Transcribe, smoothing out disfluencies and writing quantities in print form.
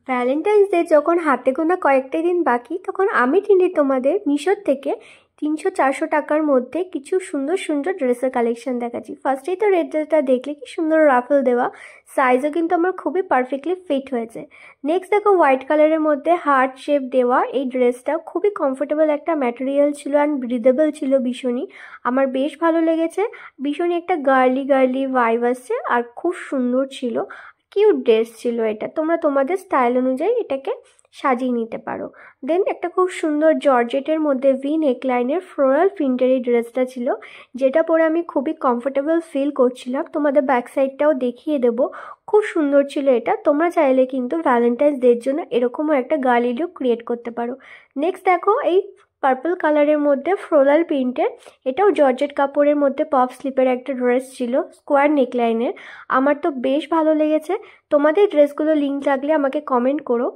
Valentine's day যখন হাতে গোনা কয়েকটা দিন বাকি, তখন আমি টিনি তোমাদের মিশোর থেকে 300-400 টাকার মধ্যে কিছু সুন্দর সুন্দর ড্রেসের কালেকশন দেখাচ্ছি। ফার্স্টেই তো রেড ড্রেসটা দেখলে কি সুন্দর রাফেল দেওয়া, সাইজও কিন্তু আমার খুবই পারফেক্টলি ফিট হয়েছে। নেক্সট দেখো হোয়াইট কালারের মধ্যে হার্ট শেপ দেওয়া এই ড্রেসটা খুবই কমফোর্টেবল একটা ম্যাটেরিয়াল ছিল অ্যান্ড ব্রিদেবল ছিল ভীষণই। আমার বেশ ভালো লেগেছে, ভীষণই একটা গার্লি গার্লি ভাইব আসছে আর খুব সুন্দর ছিল। কিউট ড্রেস ছিল এটা, তোমরা তোমাদের স্টাইল অনুযায়ী এটাকে সাজিয়ে নিতে পারো। দেন একটা খুব সুন্দর জর্জেটের মধ্যে ভি নেকলাইনের ফ্লোরাল প্রিন্টের এই ড্রেসটা ছিল, যেটা পরে আমি খুবই কমফোর্টেবল ফিল করছিলাম। তোমাদের ব্যাক সাইডটাও দেখিয়ে দেবো, খুব সুন্দর ছিল এটা। তোমরা চাইলে কিন্তু ভ্যালেন্টাইন্স ডের জন্য এরকমও একটা গার্লি লুক ক্রিয়েট করতে পারো। নেক্সট দেখো এই পার্পল কালারের মধ্যে ফ্লোরাল প্রিন্টের, এটাও জর্জেট কাপড়ের মধ্যে পফ স্লিপের একটা ড্রেস ছিল স্কোয়ার নেকলাইনের। আমার তো বেশ ভালো লেগেছে। তোমাদের ড্রেসগুলো লিঙ্ক লাগলে আমাকে কমেন্ট করো।